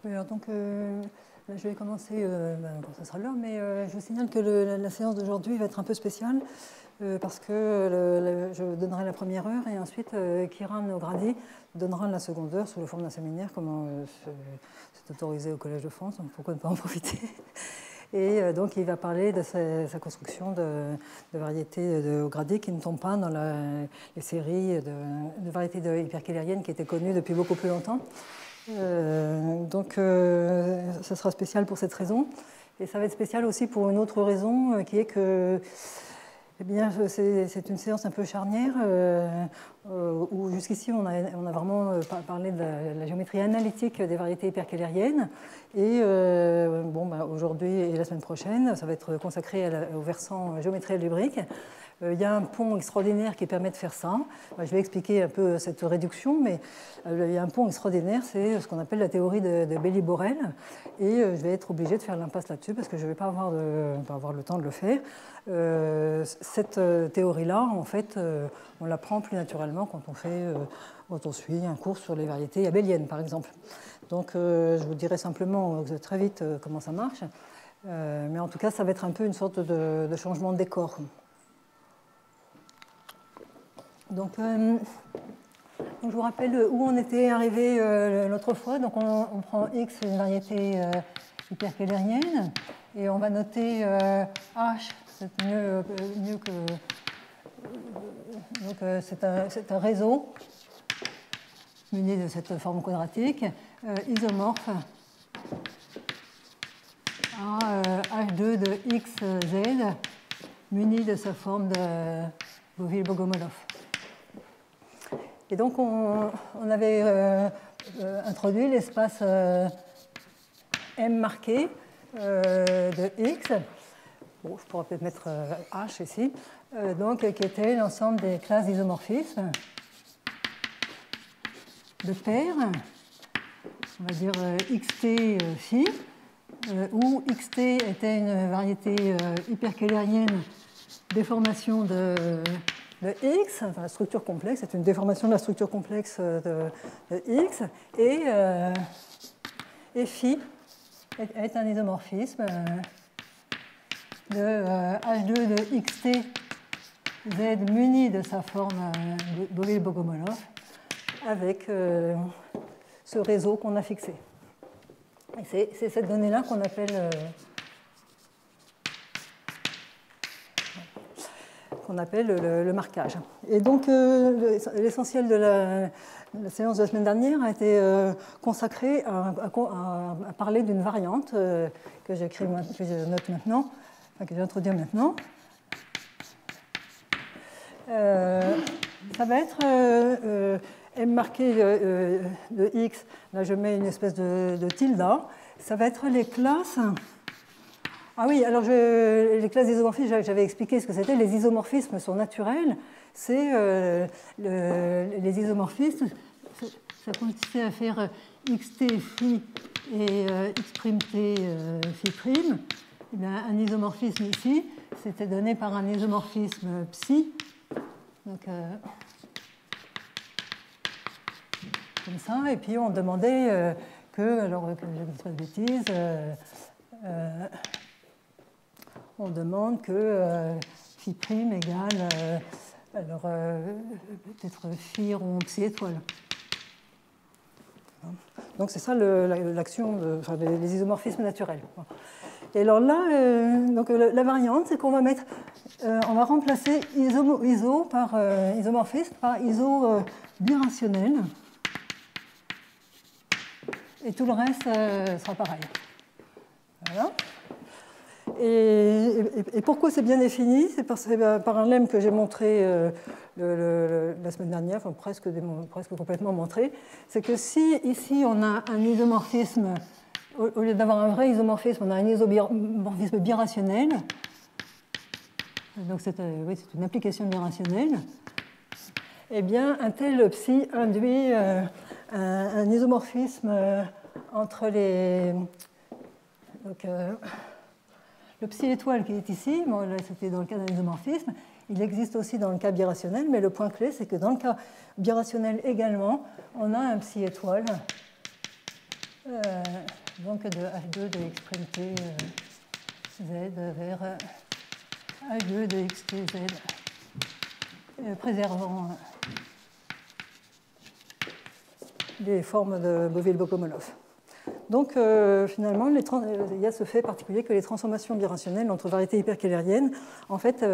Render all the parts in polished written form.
Oui, alors donc, je vais commencer quand ce sera l'heure, mais je vous signale que la séance d'aujourd'hui va être un peu spéciale parce que je donnerai la première heure et ensuite Kiran Ogradi donnera la seconde heure sous la forme d'un séminaire, comme c'est autorisé au Collège de France, donc pourquoi ne pas en profiter. Et donc il va parler de sa construction de variétés de O'Grady qui ne tombent pas dans les séries de variétés hyperkélériennes qui étaient connues depuis beaucoup plus longtemps. Donc ça sera spécial pour cette raison. Et ça va être spécial aussi pour une autre raison qui est que eh bien, c'est une séance un peu charnière où jusqu'ici on a vraiment parlé de la géométrie analytique des variétés hyperkélériennes. Et aujourd'hui et la semaine prochaine, ça va être consacré au versant géométrie algébrique. Il y a un pont extraordinaire qui permet de faire ça. Je vais expliquer un peu cette réduction, mais il y a un pont extraordinaire, c'est ce qu'on appelle la théorie de Belli-Borel. Et je vais être obligée de faire l'impasse là-dessus parce que je ne vais pas avoir le temps de le faire. Cette théorie-là, en fait, on l'apprend plus naturellement quand on suit un cours sur les variétés abéliennes, par exemple. Donc, je vous dirai simplement très vite comment ça marche. Mais en tout cas, ça va être un peu une sorte de changement de décor. Donc, je vous rappelle où on était arrivé l'autre fois. Donc, on prend X, une variété hyperkélérienne, et on va noter H, c'est mieux que. Donc, c'est un réseau muni de cette forme quadratique, isomorphe à H2 de XZ, muni de sa forme de Bovil-Bogomolov. Et donc, on avait introduit l'espace M marqué de X. Bon, je pourrais peut-être mettre H ici. Donc, qui était l'ensemble des classes d'isomorphisme de paires, on va dire XT phi, où XT était une variété hyperkélérienne déformation de X, enfin la structure complexe, c'est une déformation de la structure complexe de X, et phi est un isomorphisme de H2 de XT Z muni de sa forme Bovil-Bogomolov avec ce réseau qu'on a fixé. Et c'est cette donnée-là qu'on appelle le marquage. Et donc, l'essentiel de la séance de la semaine dernière a été consacré à parler d'une variante que je note maintenant, enfin, que j'introduis maintenant. Ça va être M marqué de X, là je mets une espèce de tilde, ça va être les classes. Ah oui, alors les classes d'isomorphisme, j'avais expliqué ce que c'était. Les isomorphismes sont naturels. C'est les isomorphismes, ça consistait à faire xt phi et x't phi prime. Et bien, un isomorphisme ici, c'était donné par un isomorphisme psi. Donc, comme ça. Et puis, on demandait alors que je ne dis pas de bêtises, on demande que phi prime égale, alors peut-être phi rond psi étoile. Donc c'est ça l'action, enfin, les isomorphismes naturels. Et alors là, donc, la variante, c'est qu'on va mettre, on va remplacer iso par isomorphisme par iso birationnel. Et tout le reste sera pareil. Voilà. Et pourquoi c'est bien défini? C'est par un lemme que j'ai montré la semaine dernière, enfin presque complètement montré. C'est que si ici on a un isomorphisme, au lieu d'avoir un vrai isomorphisme, on a un isomorphisme birationnel. Donc c'est une application birationnelle. Eh bien, un tel psi induit un isomorphisme entre les. Donc, le psi étoile qui est ici, bon, là c'était dans le cas d'un isomorphisme, il existe aussi dans le cas birationnel, mais le point clé c'est que dans le cas birationnel également, on a un psi étoile donc de H2 de x' t z vers H2 de x t z, préservant les formes de Boville-Bogomolov. Donc, finalement, il y a ce fait particulier que les transformations birationnelles entre variétés hyperkählériennes, en fait,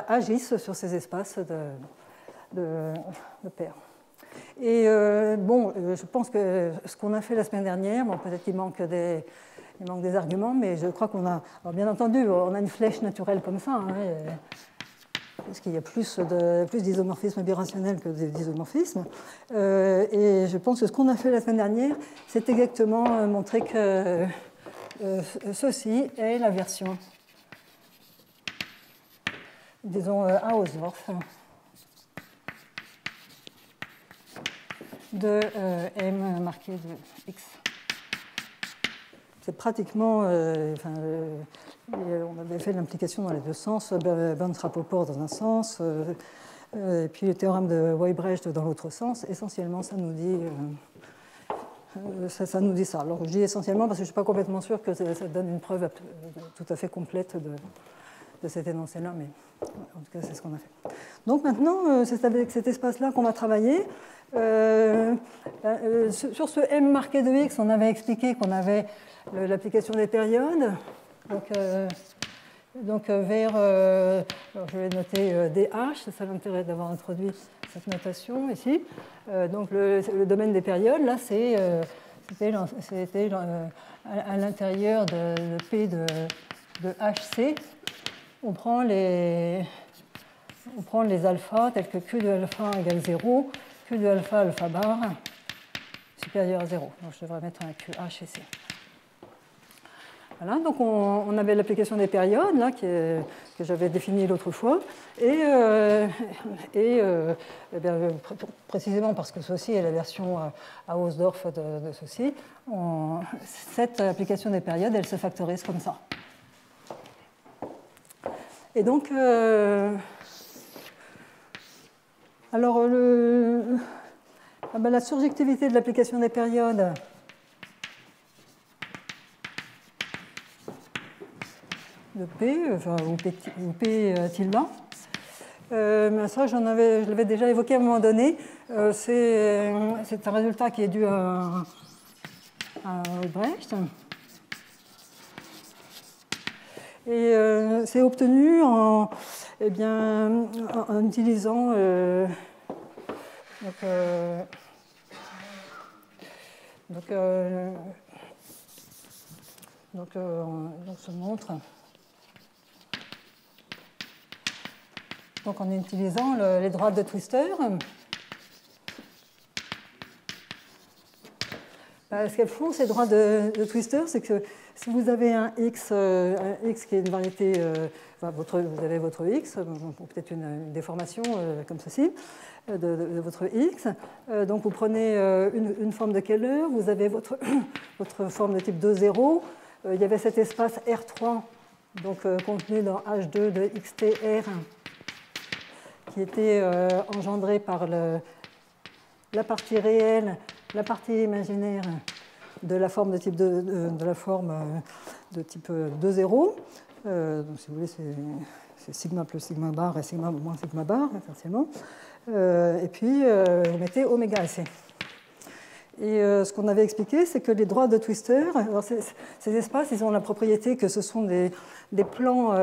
agissent sur ces espaces de paires. Et je pense que ce qu'on a fait la semaine dernière, bon, peut-être qu'il manque des arguments, mais je crois qu'on a, alors bien entendu, on a une flèche naturelle comme ça, hein, parce qu'il y a plus d'isomorphisme birationnel que d'isomorphisme. Et je pense que ce qu'on a fait la semaine dernière, c'est exactement montrer que ceci est la version, disons, à Hausdorff de M marqué de X. C'est pratiquement, on avait fait l'implication dans les deux sens, Burns-Rapoport dans un sens, et puis le théorème de Weibrecht dans l'autre sens. Essentiellement, ça nous dit ça. Alors je dis essentiellement parce que je ne suis pas complètement sûr que ça donne une preuve tout à fait complète de cet énoncé-là, mais en tout cas, c'est ce qu'on a fait. Donc maintenant, c'est avec cet espace-là qu'on va travailler. Sur ce M marqué de X, on avait expliqué qu'on avait l'application des périodes. Donc vers, alors je vais noter DH, c'est ça l'intérêt d'avoir introduit cette notation ici. Donc le domaine des périodes, là, c'était à l'intérieur de P de HC. On prend les alphas tels que Q de alpha égale 0, Q de alpha alpha bar supérieur à 0. Donc je devrais mettre un QH ici. Voilà, donc on avait l'application des périodes là, que j'avais définie l'autre fois. Et précisément parce que ceci est la version à Hausdorff de ceci, cette application des périodes, elle se factorise comme ça. Et donc, alors la surjectivité de l'application des périodes, de P, ou P tilde. Ça, je l'avais déjà évoqué à un moment donné. C'est un résultat qui est dû à Weibrecht. Et c'est obtenu en utilisant on se montre. Donc en utilisant les droites de Twister. Ce qu'elles font, ces droites de Twister, c'est que si vous avez un X qui est une variété, vous avez votre X, ou peut-être une déformation comme ceci, de votre X. Donc vous prenez une forme de Keller, vous avez votre forme de type 2,0. Il y avait cet espace R3, donc contenu dans H2 de XTR, qui était engendré par la partie réelle, la partie imaginaire de la forme de type 2,0. Donc si vous voulez, c'est sigma plus sigma bar et sigma moins sigma bar, essentiellement. Et puis, vous mettez oméga SC. Et ce qu'on avait expliqué, c'est que les droits de Twister, alors ces espaces, ils ont la propriété que ce sont des plans,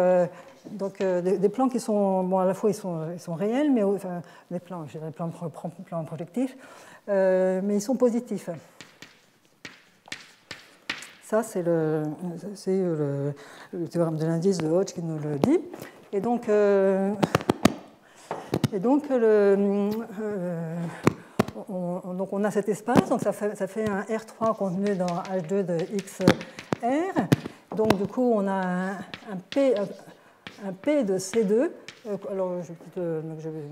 des plans qui sont, bon, à la fois ils sont réels, mais enfin, des plans, je dirais plans projectifs, mais ils sont positifs. Ça, c'est le théorème de l'indice de Hodge qui nous le dit. Et donc on a cet espace, donc ça fait un R3 contenu dans H2 de XR. Donc du coup, on a un P de C2. Alors, je vais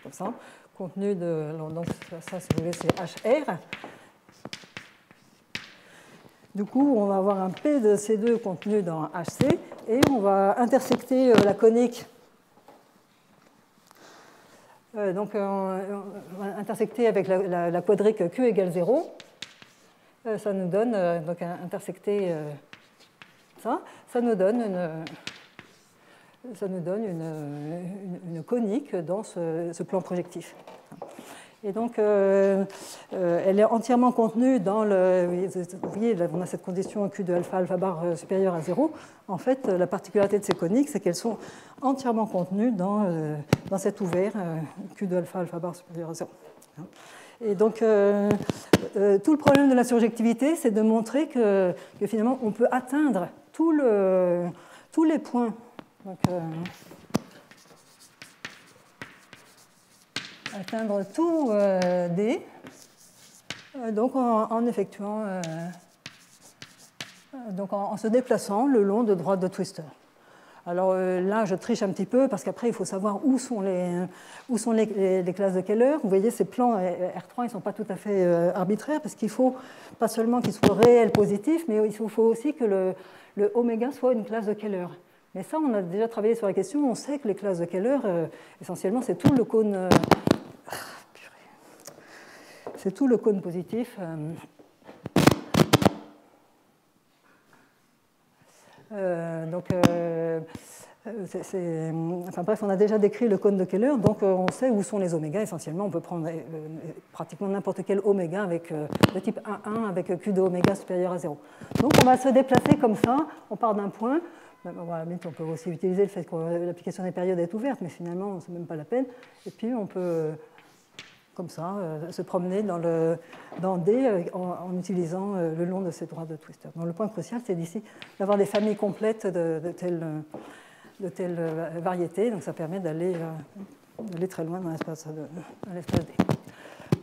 comme ça, contenu de. Alors, donc ça, si vous voulez, c'est HR. Du coup, on va avoir un P de C2 contenu dans HC et on va intersecter la conique. Donc, on va intersecter avec la quadrique Q égale 0. ça nous donne, donc intersecté ça nous donne une conique dans ce plan projectif. Et donc, elle est entièrement contenue dans le... Vous voyez, là, on a cette condition Q de alpha, alpha bar supérieur à 0. En fait, la particularité de ces coniques, c'est qu'elles sont entièrement contenues dans cet ouvert Q de alpha, alpha bar supérieur à 0. Et donc, tout le problème de la surjectivité, c'est de montrer que finalement, on peut atteindre tous les points. Donc, atteindre tout D, donc en effectuant, donc en se déplaçant le long de droite de Twister. Alors là, je triche un petit peu parce qu'après, il faut savoir où sont les classes de Keller. Vous voyez, ces plans R3, ils ne sont pas tout à fait arbitraires parce qu'il faut pas seulement qu'ils soient réels positifs, mais il faut aussi que le oméga soit une classe de Keller. Mais ça, on a déjà travaillé sur la question. On sait que les classes de Keller, essentiellement, c'est tout le cône. C'est tout le cône positif. Enfin bref, on a déjà décrit le cône de Keller, donc on sait où sont les omégas. Essentiellement, on peut prendre pratiquement n'importe quel oméga avec de type 1,1 avec Q de oméga supérieur à 0. Donc on va se déplacer comme ça. On part d'un point. Voilà, on peut aussi utiliser le fait que l'application des périodes est ouverte, mais finalement, ce n'est même pas la peine. Et puis, on peut, comme ça, se promener dans D en utilisant le long de ces droites de Twister. Donc, le point crucial, c'est d'ici d'avoir des familles complètes de telle variété. Donc, ça permet d'aller très loin dans l'espace D.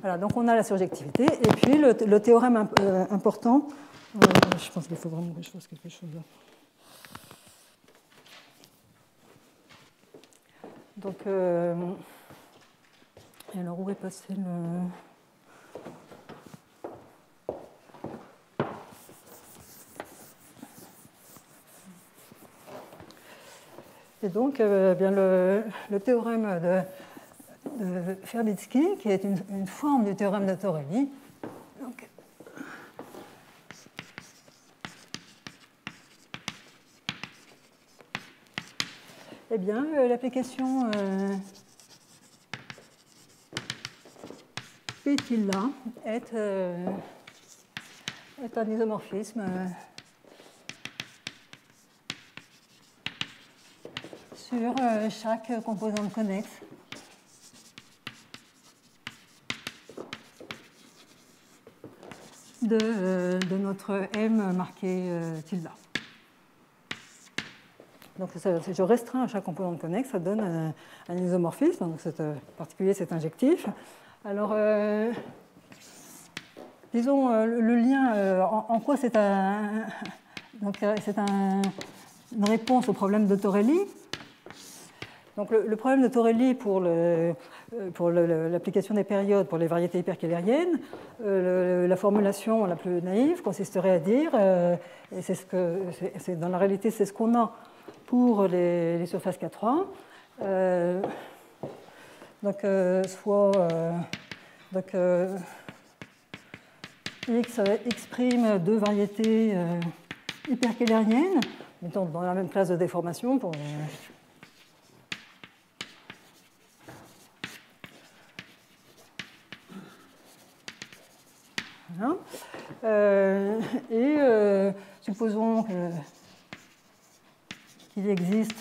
Voilà, donc on a la surjectivité. Et puis, le théorème important, je pense qu'il faut vraiment que je fasse quelque chose là. Donc, alors où est passé le... Et donc, bien le théorème de Verbitsky, qui est une forme du théorème de Torelli. Donc, eh bien, l'application P tilde est un isomorphisme sur chaque composante connexe de notre M marqué tilde. Donc, si je restreins à chaque composante connexe, ça donne un isomorphisme. Donc, en particulier, c'est injectif. Alors, disons, le lien, en quoi c'est une réponse au problème de Torelli. Donc, le problème de Torelli pour l'application des périodes pour les variétés hyperkélériennes, la formulation la plus naïve consisterait à dire, et dans la réalité, c'est ce qu'on a pour les surfaces K3, X' de variétés hyperkélériennes, mettons dans la même classe de déformation pour voilà. Supposons qu'il existe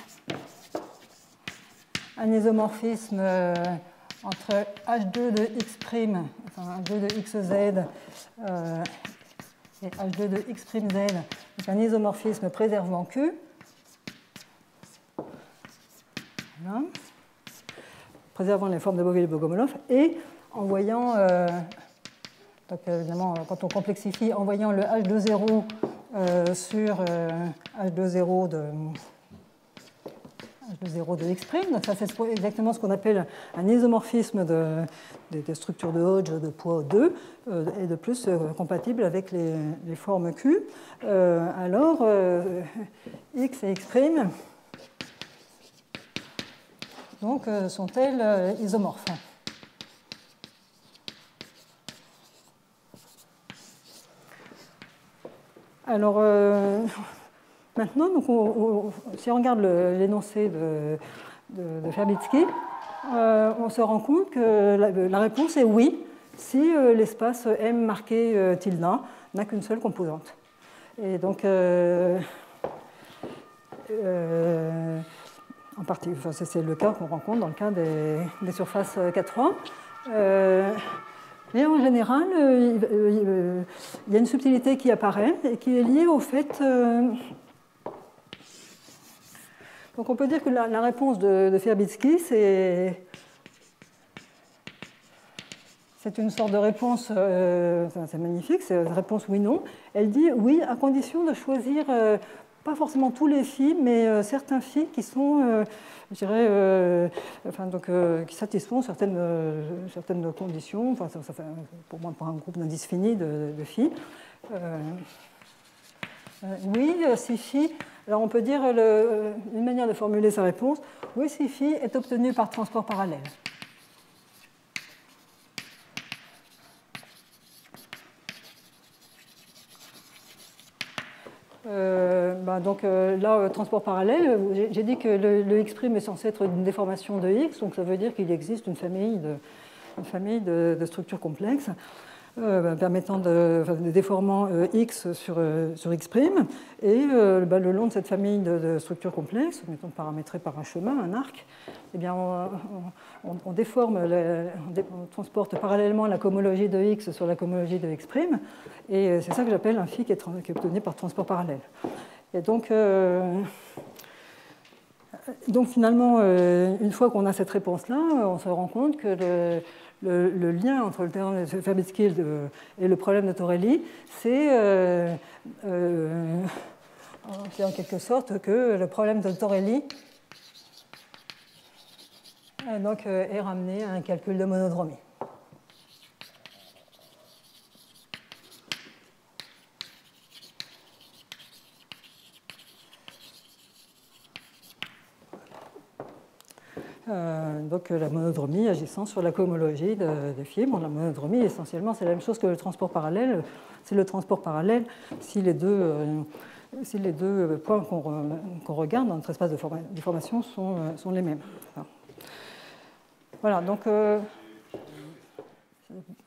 un isomorphisme entre H2 de X', enfin H2 de XZ et H2 de X', donc un isomorphisme préservant Q. Voilà. Préservant les formes de Bogomolov et en voyant, donc évidemment, quand on complexifie, en voyant le H20 sur H20 de X'. Donc ça, c'est exactement ce qu'on appelle un isomorphisme des structures de Hodge de poids 2 et de plus compatible avec les formes Q. Alors, X et X' donc, sont-elles isomorphes? Alors, maintenant, donc si on regarde l'énoncé de Verbitsky, on se rend compte que la réponse est oui, si l'espace M marqué tilde n'a qu'une seule composante. Et donc, en partie, enfin, c'est le cas qu'on rencontre dans le cas des surfaces 4-3. Mais en général, il y a une subtilité qui apparaît et qui est liée au fait. Donc on peut dire que la réponse de Verbitsky, c'est une sorte de réponse, c'est magnifique, c'est une réponse oui-non. Elle dit oui à condition de choisir pas forcément tous les phi, mais certains phi qui sont, je dirais, qui satisfont certaines conditions. Enfin, ça fait, pour moi, pour un groupe d'indices finis de phi. Oui, si phi. Alors on peut dire une manière de formuler sa réponse. Oui, si phi est obtenu par transport parallèle. Donc là, transport parallèle, j'ai dit que le X' est censé être une déformation de X, donc ça veut dire qu'il existe une famille de structures complexes permettant de déformant X sur X', et le long de cette famille de structures complexes, mettons paramétrées par un chemin, un arc, eh bien, on déforme, on transporte parallèlement la cohomologie de X sur la cohomologie de X', et c'est ça que j'appelle un phi qui est obtenu par transport parallèle. Et donc finalement, une fois qu'on a cette réponse-là, on se rend compte que le lien entre le théorème de Verbitsky et le problème de Torelli, c'est en quelque sorte que le problème de Torelli est ramené à un calcul de monodromie. Donc la monodromie agissant sur la cohomologie des fibres. La monodromie, essentiellement, c'est la même chose que le transport parallèle. C'est le transport parallèle si les deux points qu'on regarde dans notre espace de déformation sont les mêmes. Voilà, donc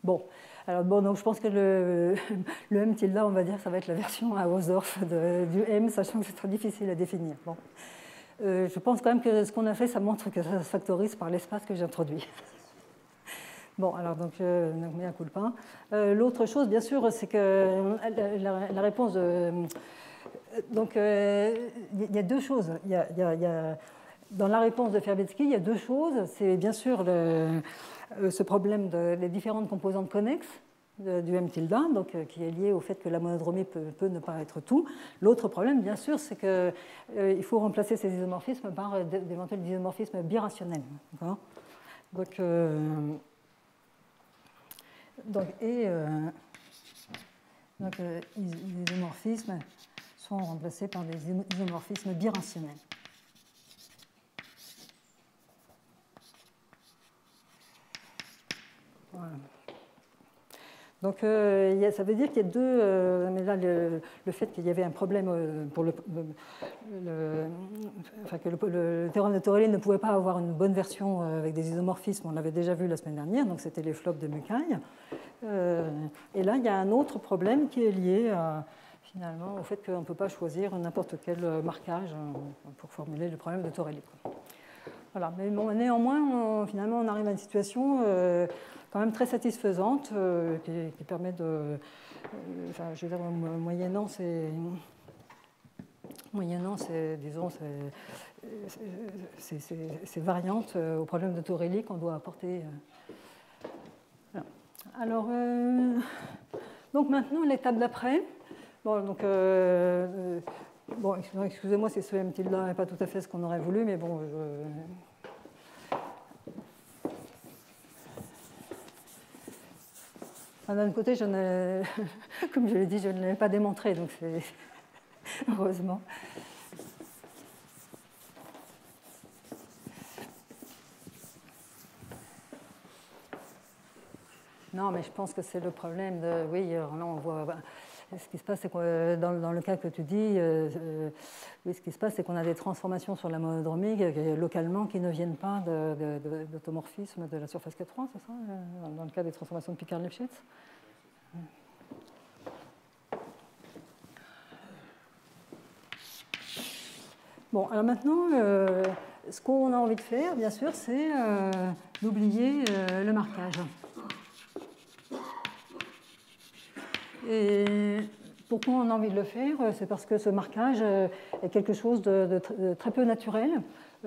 bon. Alors bon, donc je pense que le M tilde, on va dire, ça va être la version à Hausdorff du M, sachant que c'est très difficile à définir. Bon. Je pense quand même que ce qu'on a fait, ça montre que ça se factorise par l'espace que j'ai introduit. Bon, alors donc mea culpa. L'autre chose, bien sûr, c'est que la réponse de... Donc, il y a deux choses. Dans la réponse de Verbitsky, il y a deux choses. C'est bien sûr ce problème des différentes composantes connexes du M tilde, donc, qui est lié au fait que la monodromie peut ne pas être tout. L'autre problème, bien sûr, c'est qu'il faut remplacer ces isomorphismes par d'éventuels isomorphismes birationnels. Donc, les isomorphismes sont remplacés par des isomorphismes birationnels. Voilà. Donc, ça veut dire qu'il y a deux. Mais là, le fait qu'il y avait un problème pour que le théorème de Torelli ne pouvait pas avoir une bonne version avec des isomorphismes, on l'avait déjà vu la semaine dernière, donc c'était les flops de Mukai. Et là, il y a un autre problème qui est lié finalement au fait qu'on ne peut pas choisir n'importe quel marquage pour formuler le problème de Torelli. Voilà. Mais bon, néanmoins, finalement, on arrive à une situation quand même très satisfaisante qui permet de... je veux dire, moyennant ces variantes au problème de Torelli qu'on doit apporter. Voilà. Alors, donc maintenant, l'étape d'après. Bon, donc... Bon, excusez-moi si ce M tilde n'est pas tout à fait ce qu'on aurait voulu, mais bon, d'un côté, comme je l'ai dit, je ne l'avais pas démontré, donc c'est heureusement. Non, mais je pense que c'est le problème de... Oui, alors là, on voit... ce qui se passe, c'est que dans le cas que tu dis, oui, ce qui se passe, c'est qu'on a des transformations sur la monodromique localement qui ne viennent pas d'automorphisme de la surface K3, c'est ça, dans le cas des transformations de Picard-Lifshitz. Bon, alors maintenant, ce qu'on a envie de faire, bien sûr, c'est d'oublier le marquage. Et pourquoi on a envie de le faire? C'est parce que ce marquage est quelque chose de très peu naturel,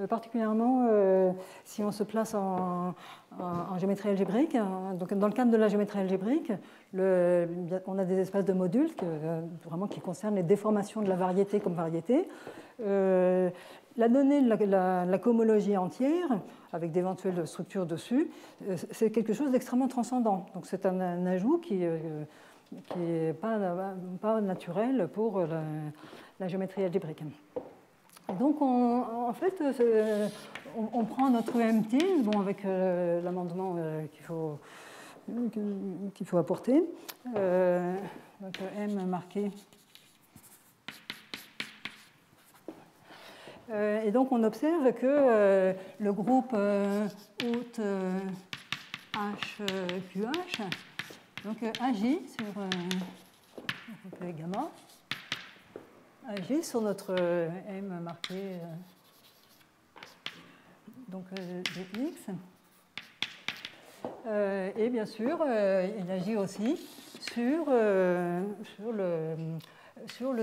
particulièrement si on se place en géométrie algébrique. Donc, dans le cadre de la géométrie algébrique, on a des espaces de modules vraiment qui concernent les déformations de la variété comme variété. La donnée de la cohomologie entière, avec d'éventuelles structures dessus, c'est quelque chose d'extrêmement transcendant. Donc c'est un ajout qui n'est pas naturel pour la géométrie algébrique. Et donc en fait, on prend notre EM tilde, bon, avec l'amendement qu'il faut apporter. Donc M marqué. Et donc on observe que le groupe haute HQH donc, agit sur gamma, agit sur notre M marqué donc de X. Et bien sûr, il agit aussi sur le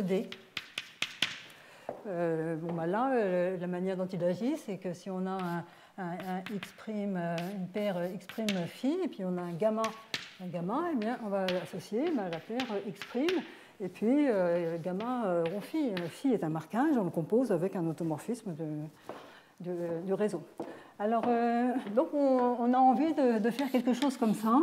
D. Bon, bah là, la manière dont il agit, c'est que si on a un X', une paire X' phi, et puis on a un gamma, eh bien, on va l'associer à la paire X', et puis gamma rond phi. Phi est un marquage, on le compose avec un automorphisme du réseau. Alors, donc, on a envie de faire quelque chose comme ça.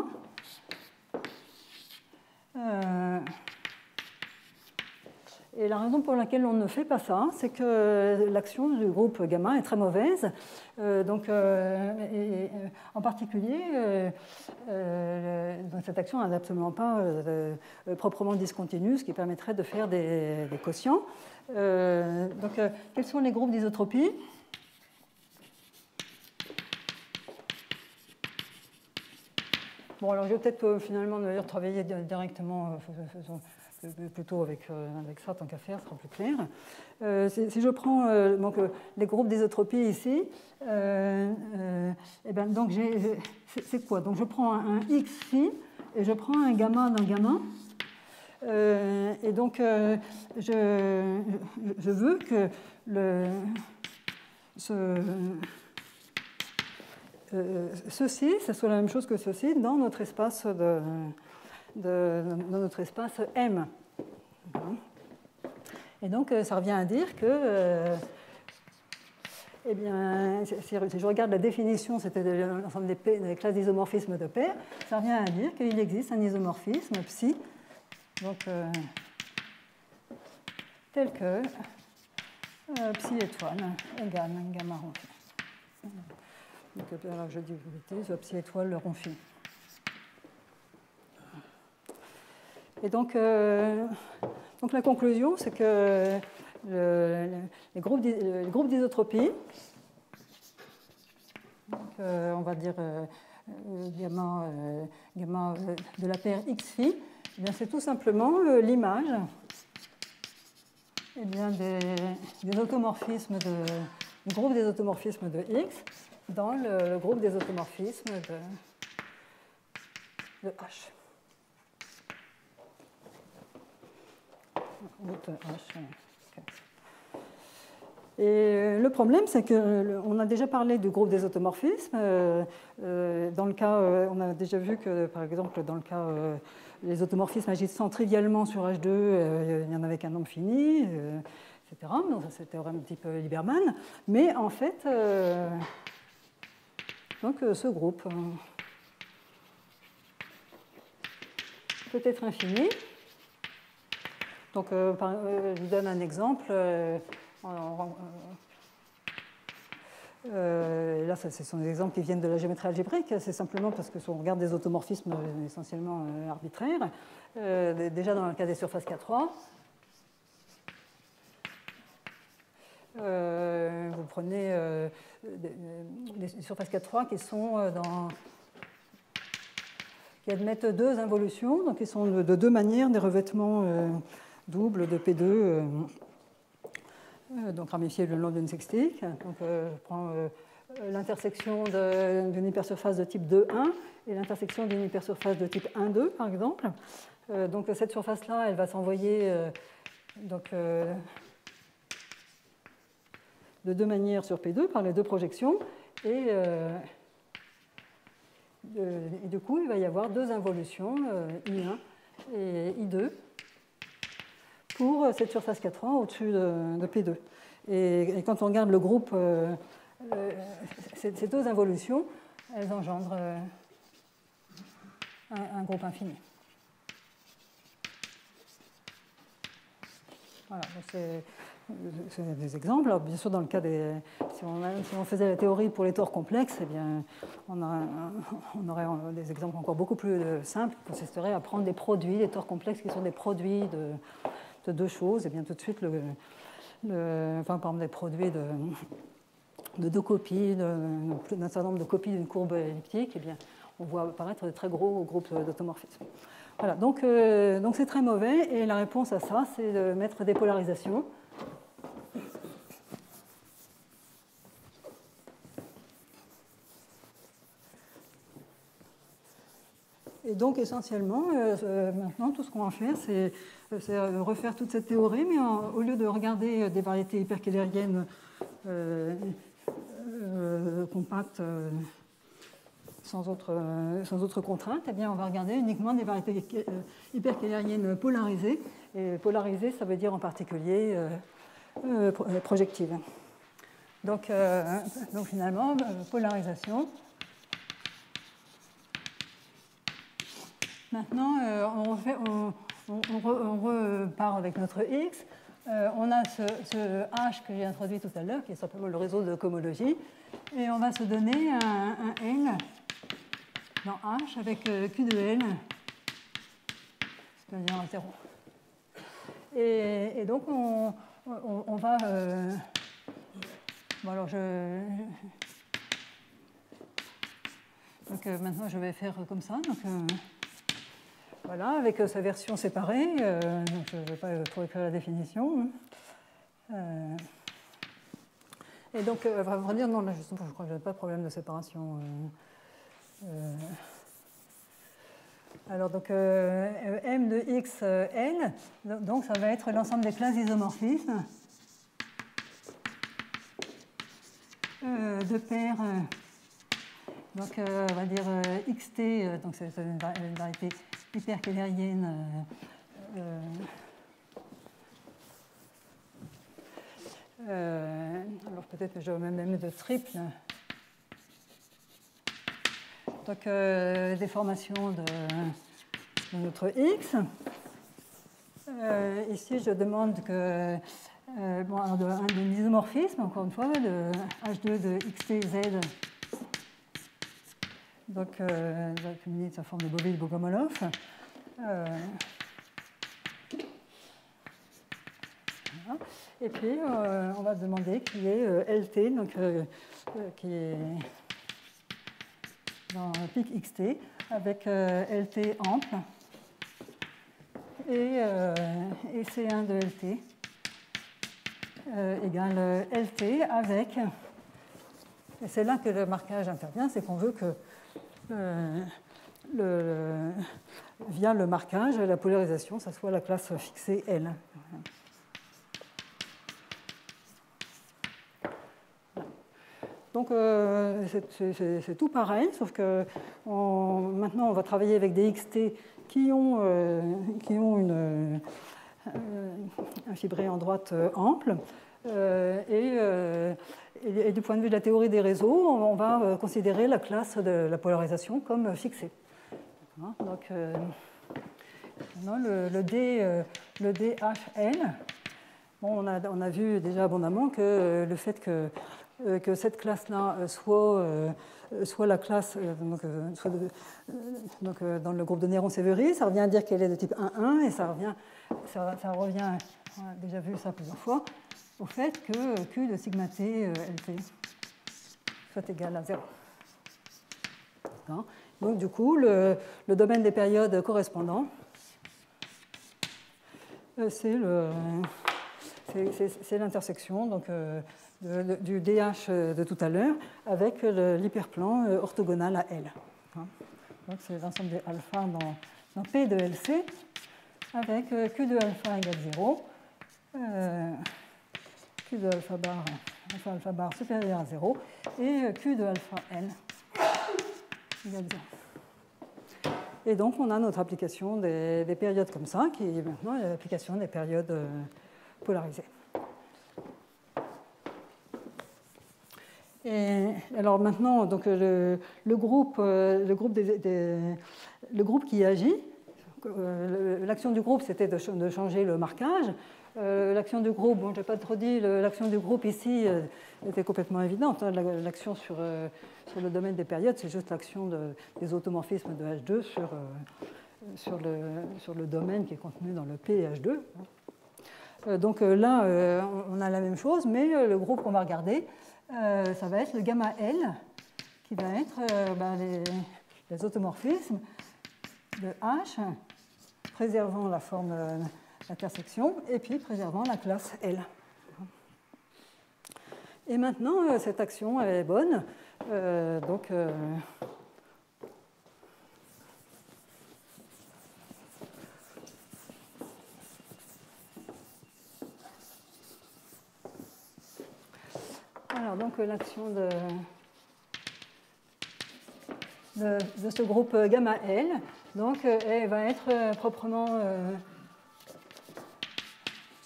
Et la raison pour laquelle on ne fait pas ça, c'est que l'action du groupe gamma est très mauvaise. Donc, en particulier, cette action n'est absolument pas proprement discontinue, ce qui permettrait de faire des quotients. Donc, quels sont les groupes d'isotropie? Bon, alors je vais peut-être finalement d'ailleurs travailler directement, plutôt avec ça, tant qu'à faire, ce sera plus clair. Si je prends donc, les groupes d'isotropie ici, et ben, donc c'est quoi? Donc je prends un X phi et je prends un gamma d'un gamma. Et donc je veux que ceci, ça soit la même chose que ceci dans notre espace dans notre espace M. Et donc, ça revient à dire que, eh bien, si je regarde la définition, c'était l'ensemble des classes d'isomorphisme de paires, ça revient à dire qu'il existe un isomorphisme psi, donc tel que psi étoile égale gamma rond phi. Donc, alors je dis vérité, psi étoile rond phi. Et donc la conclusion, c'est que les groupes d'isotropie, on va dire gamma de la paire X phi, eh c'est tout simplement l'image des automorphismes du groupe des automorphismes de X dans le groupe des automorphismes de H. Et le problème, c'est qu'on a déjà parlé du groupe des automorphismes. Dans le cas, on a déjà vu que, par exemple, dans le cas, les automorphismes agissant trivialement sur H2, il n'y en avait qu'un nombre fini, etc. Donc, ça, c'est le théorème type Lieberman. Mais en fait, donc, ce groupe peut être infini. Donc, je vous donne un exemple. Là, ce sont des exemples qui viennent de la géométrie algébrique. C'est simplement parce que si on regarde des automorphismes essentiellement arbitraires, déjà dans le cas des surfaces K3. Vous prenez des surfaces K3 qui sont qui admettent deux involutions, donc ils sont de deux manières des revêtements doubles de P2, donc ramifiés le long d'une sextique. Donc je prends l'intersection d'une hypersurface de type 2,1 et l'intersection d'une hypersurface de type 1,2 par exemple. Donc cette surface-là, elle va s'envoyer de deux manières sur P2 par les deux projections. Et du coup, il va y avoir deux involutions, I1 et I2, pour cette surface K3 au-dessus de P2. Et quand on regarde le groupe, ces deux involutions, elles engendrent un groupe infini. Voilà, c'est des exemples. Alors, bien sûr, dans le cas si on faisait la théorie pour les tors complexes, eh bien, on aurait des exemples encore beaucoup plus simples, qui consisteraient à prendre des produits, des tors complexes qui sont des produits de deux choses. Et bien, tout de suite, par exemple, des produits de deux copies, d'un certain nombre de copies d'une courbe elliptique, eh bien, on voit apparaître de très gros groupes d'automorphismes. Voilà, donc c'est très mauvais, et la réponse à ça, c'est de mettre des polarisations. Et donc, essentiellement, maintenant, tout ce qu'on va faire, c'est refaire toute cette théorie, mais au lieu de regarder des variétés hyperkählériennes compactes sans autre contrainte, eh bien, on va regarder uniquement des variétés hyperkählériennes polarisées. Et polarisées, ça veut dire en particulier projectives. Donc finalement, polarisation. Maintenant, on repart avec notre X. On a ce H que j'ai introduit tout à l'heure, qui est simplement le réseau de cohomologie. Et on va se donner un L dans H avec Q de L, c'est-à-dire à 0. Et donc, on va... bon, alors donc maintenant, je vais faire comme ça. Donc, voilà, avec sa version séparée. Donc je ne vais pas trop écrire la définition. Et donc, on va dire, non, là, justement, je crois que je n'ai pas de problème de séparation. Alors, donc, M de X, L, donc ça va être l'ensemble des classes d'isomorphisme de paires, donc on va dire XT, donc c'est une variété hyperkählérienne alors peut-être que je vais même mettre de triple. Donc des formations de notre X. Ici, je demande que un isomorphisme, encore une fois, le H2 de XTZ. Donc, communique sa forme de Boville-Bogomolov. Voilà. Et puis, on va demander qui est LT, donc, qui est dans pic XT, avec LT ample et C1 de LT égale LT avec, et c'est là que le marquage intervient, c'est qu'on veut que via le marquage, la polarisation, ça soit la classe fixée L. Donc c'est tout pareil, sauf que maintenant on va travailler avec des XT qui ont un fibré en droite ample. Et du point de vue de la théorie des réseaux, on va considérer la classe de la polarisation comme fixée. Donc le DHN, bon, on a vu déjà abondamment que le fait que que cette classe-là soit la classe, dans le groupe de Néron-Séveri, ça revient à dire qu'elle est de type 1,1 et ça revient, on a déjà vu ça plusieurs fois, au fait que Q de sigma t LT soit égal à 0. Donc du coup, le domaine des périodes correspondant, c'est l'intersection du DH de tout à l'heure avec l'hyperplan orthogonal à L. Donc c'est l'ensemble des alpha dans P de LC avec Q de alpha égale 0, Q de alpha bar supérieur à 0 et Q de alpha N égale 0. Et donc, on a notre application des périodes comme ça, qui est maintenant l'application des périodes polarisées. Et alors maintenant, donc, le groupe qui agit, l'action du groupe, c'était de changer le marquage. L'action du groupe, bon, je n'ai pas trop dit, l'action du groupe ici était complètement évidente. L'action sur le domaine des périodes, c'est juste l'action des automorphismes de H2 sur le domaine qui est contenu dans le P H2. Donc là, on a la même chose, mais le groupe qu'on va regarder, ça va être le gamma L, qui va être les automorphismes de H, préservant la forme d'intersection, et puis préservant la classe L. Et maintenant, cette action elle est bonne. Alors, donc, l'action de ce groupe gamma L, donc, elle va être proprement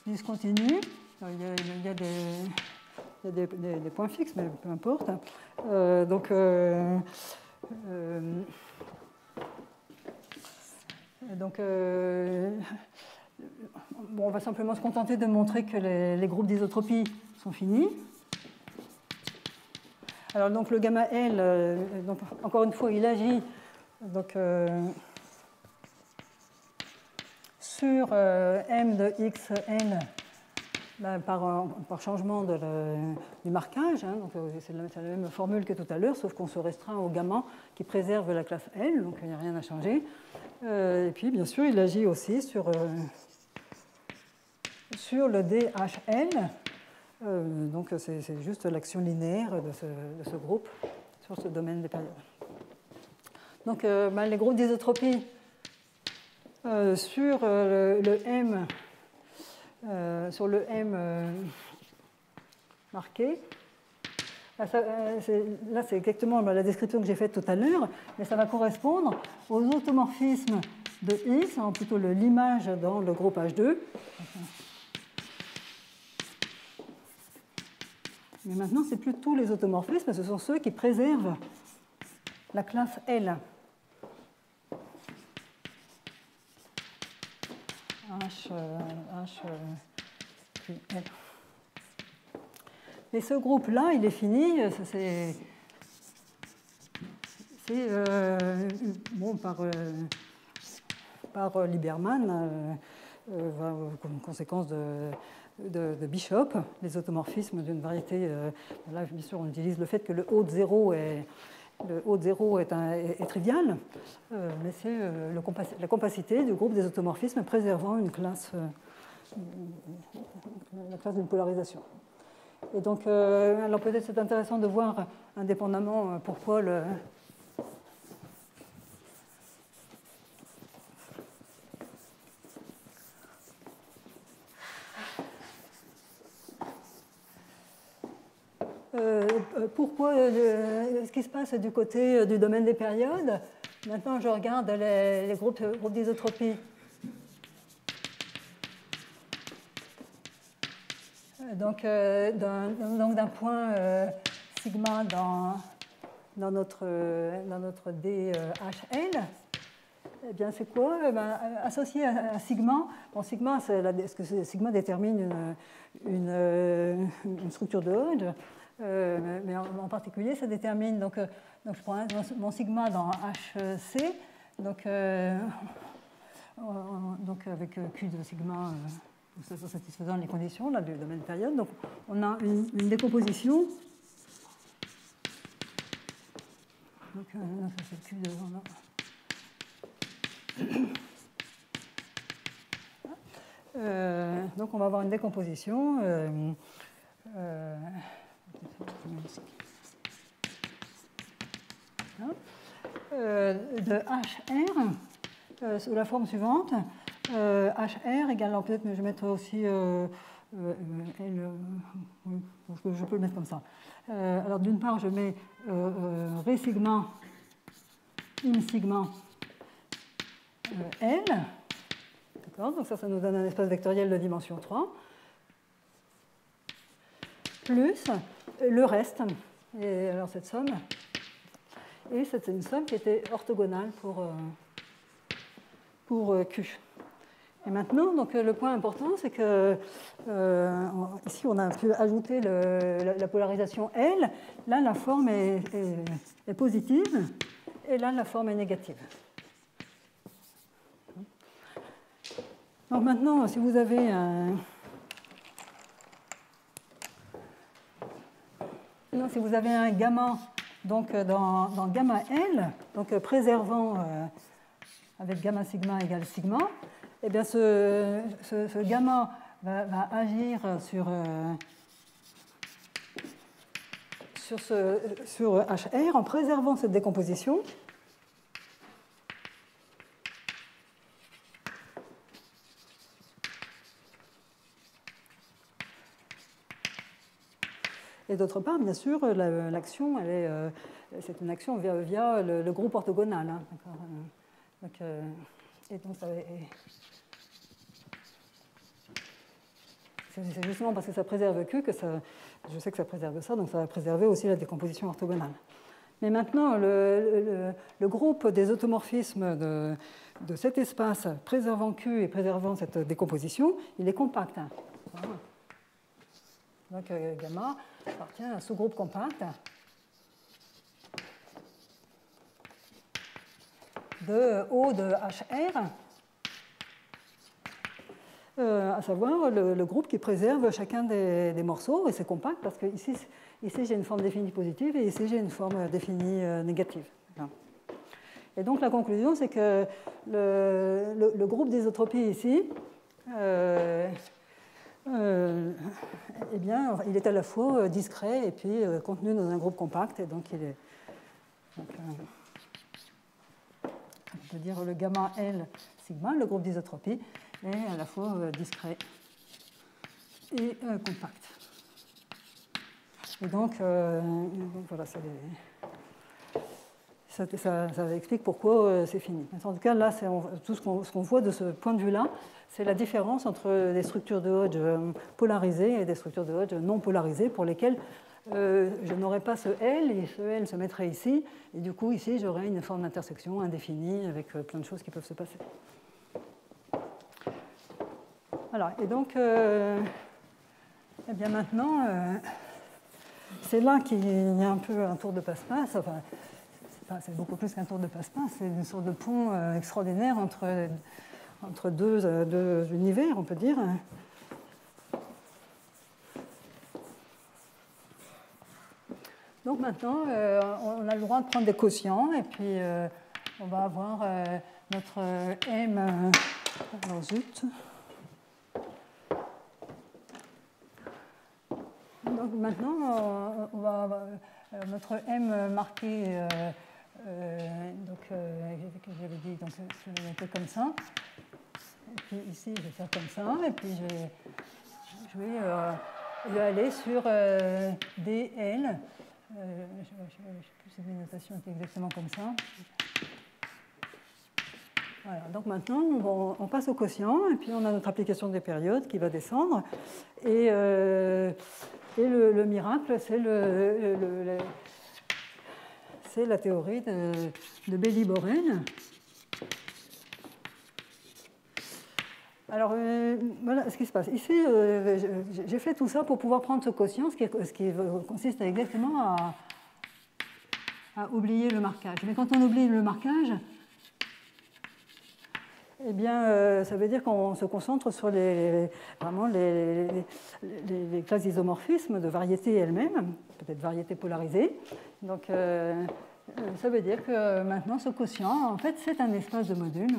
discontinue. Il y a des points fixes, mais peu importe. Bon, on va simplement se contenter de montrer que les groupes d'isotropie sont finis. Alors, donc, le gamma L, donc, encore une fois, il agit donc, sur M de xn par changement du marquage. Donc, c'est la même formule que tout à l'heure, sauf qu'on se restreint au gamma qui préserve la classe L, donc il n'y a rien à changer. Et puis, bien sûr, il agit aussi sur le DHL. Donc, c'est juste l'action linéaire de ce groupe sur ce domaine des périodes. Donc, les groupes d'isotropie sur le M marqué. Là, c'est exactement la description que j'ai faite tout à l'heure, mais ça va correspondre aux automorphismes de X, plutôt l'image dans le groupe H2. Mais maintenant, ce n'est plus tous les automorphismes, ce sont ceux qui préservent la classe L. L. Et ce groupe-là, il est fini. Bon, par Lieberman, comme conséquence de Bishop, les automorphismes d'une variété. Là, bien sûr, on utilise le fait que le haut de 0 est trivial, mais c'est la compacité du groupe des automorphismes préservant une classe, la classe d'une polarisation. Et donc, alors peut-être c'est intéressant de voir indépendamment pourquoi pourquoi ce qui se passe du côté du domaine des périodes. Maintenant, je regarde les groupes d'isotropie. Donc, d'un point sigma dans notre DHL, eh bien, c'est quoi? Associé à sigma, bon, sigma, sigma détermine une une structure de Hodge, mais en particulier, ça détermine, donc je prends mon sigma dans HC, donc avec Q de sigma, satisfaisant les conditions là, du domaine de période. Donc on a une décomposition. Donc ça c'est Q de... donc on va avoir une décomposition de HR sous la forme suivante. HR égale, alors peut-être je vais mettre aussi L, je peux le mettre comme ça. Alors d'une part je mets Ré sigma, in sigma L. D'accord, donc ça nous donne un espace vectoriel de dimension 3. Plus le reste, et alors cette somme, et c'est une somme qui était orthogonale pour Q. Et maintenant, donc, le point important, c'est que ici, on a pu ajouter la polarisation L. Là, la forme est positive, et là, la forme est négative. Donc maintenant, si vous avez un gamma, donc dans gamma L, donc préservant avec gamma sigma égale sigma, eh bien ce gamma va agir sur HR en préservant cette décomposition. Et d'autre part, bien sûr, l'action, c'est une action via le groupe orthogonal. Hein, et donc, c'est justement parce que ça préserve Q que je sais que ça préserve ça, donc ça va préserver aussi la décomposition orthogonale. Mais maintenant, le groupe des automorphismes de cet espace préservant Q et préservant cette décomposition, il est compact. Hein. Voilà. Donc gamma appartient à un sous-groupe compact de O de HR, à savoir le groupe qui préserve chacun des morceaux, et c'est compact parce que ici j'ai une forme définie positive et ici j'ai une forme définie négative. Et donc la conclusion, c'est que le groupe d'isotropie ici, eh bien, il est à la fois discret et puis contenu dans un groupe compact, et donc il est... on peut dire le gamma L sigma, le groupe d'isotropie, est à la fois discret et compact. Et donc voilà, ça explique pourquoi c'est fini. En tout cas, là, tout ce qu'on voit de ce point de vue-là, c'est la différence entre des structures de Hodge polarisées et des structures de Hodge non polarisées pour lesquelles je n'aurais pas ce L, et ce L se mettrait ici, et du coup, ici, j'aurais une forme d'intersection indéfinie avec plein de choses qui peuvent se passer. Voilà, et donc, eh bien maintenant, c'est là qu'il y a un peu un tour de passe-passe. Enfin, c'est beaucoup plus qu'un tour de passe-passe, c'est une sorte de pont extraordinaire entre deux univers, on peut dire. Donc maintenant, on a le droit de prendre des quotients, et puis on va avoir notre M. Alors zut. Donc maintenant, on va avoir notre M marqué, que j'avais dit, donc je vais mettre comme ça. Et puis ici, je vais faire comme ça, et puis je vais aller sur DL. Je ne sais plus si les notations étaient exactement comme ça. Voilà, donc maintenant, on passe au quotient, et puis on a notre application des périodes qui va descendre. Et le miracle, c'est la théorie de Belli-Borel. Alors, voilà ce qui se passe. Ici, j'ai fait tout ça pour pouvoir prendre ce quotient, ce qui consiste exactement à oublier le marquage. Mais quand on oublie le marquage, eh bien, ça veut dire qu'on se concentre sur vraiment les classes d'isomorphisme de variété elles-mêmes, peut-être variété polarisée. Donc, ça veut dire que maintenant, ce quotient, en fait, c'est un espace de modules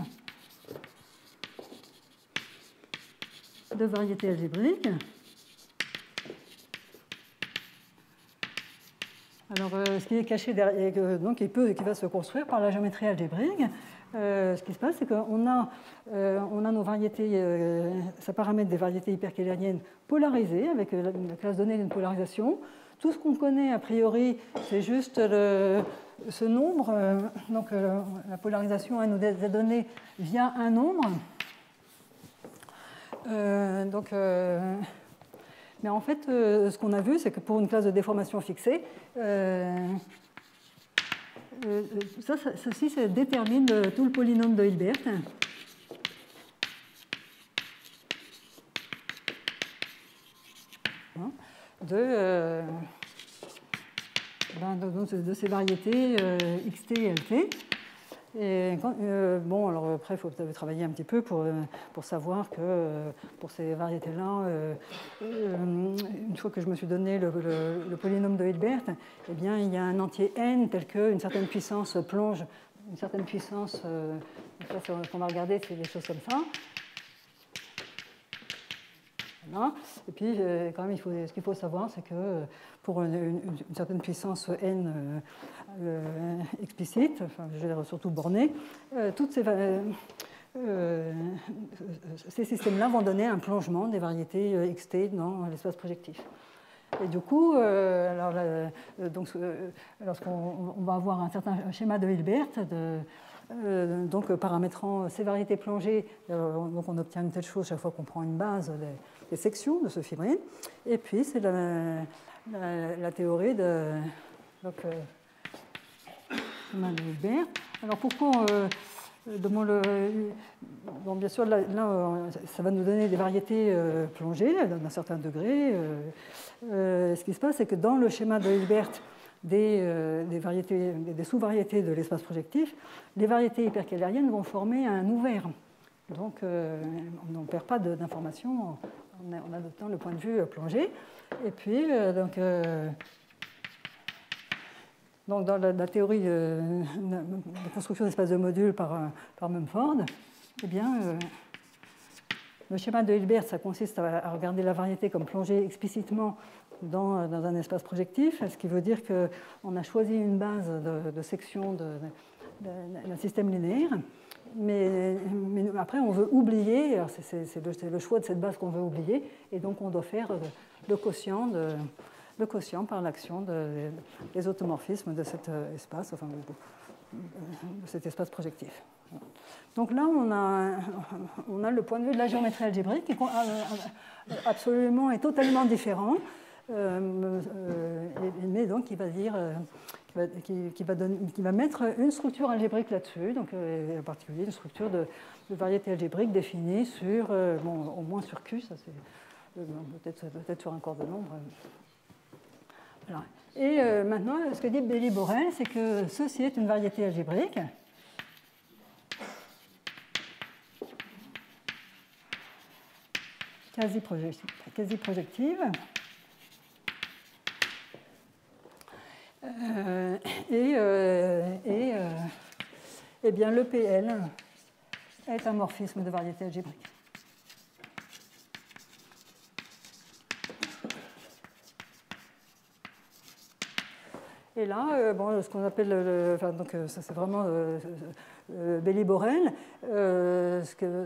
de variété algébrique. Alors, ce qui est caché derrière, donc, qui va se construire par la géométrie algébrique. Ce qui se passe, c'est qu'on a nos variétés, ça paramètre des variétés hyperkählériennes polarisées, avec la classe donnée d'une polarisation. Tout ce qu'on connaît a priori, c'est juste ce nombre. Donc, la polarisation elle nous est donnée via un nombre. Mais en fait, ce qu'on a vu, c'est que pour une classe de déformation fixée, ceci ça détermine tout le polynôme de Hilbert. De ces variétés xt et lt. Et bon, alors après, il faut travailler un petit peu pour savoir que pour ces variétés-là, une fois que je me suis donné le polynôme de Hilbert, eh bien, il y a un entier n tel qu'une certaine puissance plonge, une certaine puissance, ce qu'on va regarder, c'est des choses comme ça. Voilà. Et puis, quand même, ce qu'il faut savoir, c'est que pour une certaine puissance n explicite, enfin, je veux dire surtout bornée, toutes ces systèmes-là vont donner un plongement des variétés xt dans l'espace projectif. Et du coup, lorsqu'on va avoir un certain schéma de Hilbert, donc paramétrant ces variétés plongées, donc on obtient une telle chose chaque fois qu'on prend une base des sections de ce fibrine. Et puis, c'est la théorie de Hilbert. Alors pourquoi bon, bien sûr, là, ça va nous donner des variétés plongées d'un certain degré. Ce qui se passe, c'est que dans le schéma de Hilbert des sous-variétés de l'espace projectif, les variétés hyperkählériennes vont former un ouvert. Donc, on ne perd pas d'informations, en adoptant le point de vue plongé. Et puis, donc dans la théorie de construction d'espace de modules par Mumford, eh bien, le schéma de Hilbert, ça consiste à regarder la variété comme plongée explicitement dans un espace projectif, ce qui veut dire qu'on a choisi une base de section d'un système linéaire, mais après on veut oublier, c'est le choix de cette base qu'on veut oublier, et donc on doit faire le quotient par l'action des automorphismes de cet espace, enfin, de cet espace projectif. Donc là, on a le point de vue de la géométrie algébrique qui absolument et totalement différent, mais donc qui va dire, qui va mettre une structure algébrique là-dessus, donc en particulier une structure de variété algébrique définie sur, bon, au moins sur Q, ça c'est peut-être sur un corps de nombre. Voilà. Et maintenant, ce que dit Belli-Borel, c'est que ceci est une variété algébrique. Quasi-projective. Et bien, le PL est un morphisme de variété algébrique. Et là, bon, ce qu'on appelle, enfin, donc, ça c'est vraiment Belli-Borel,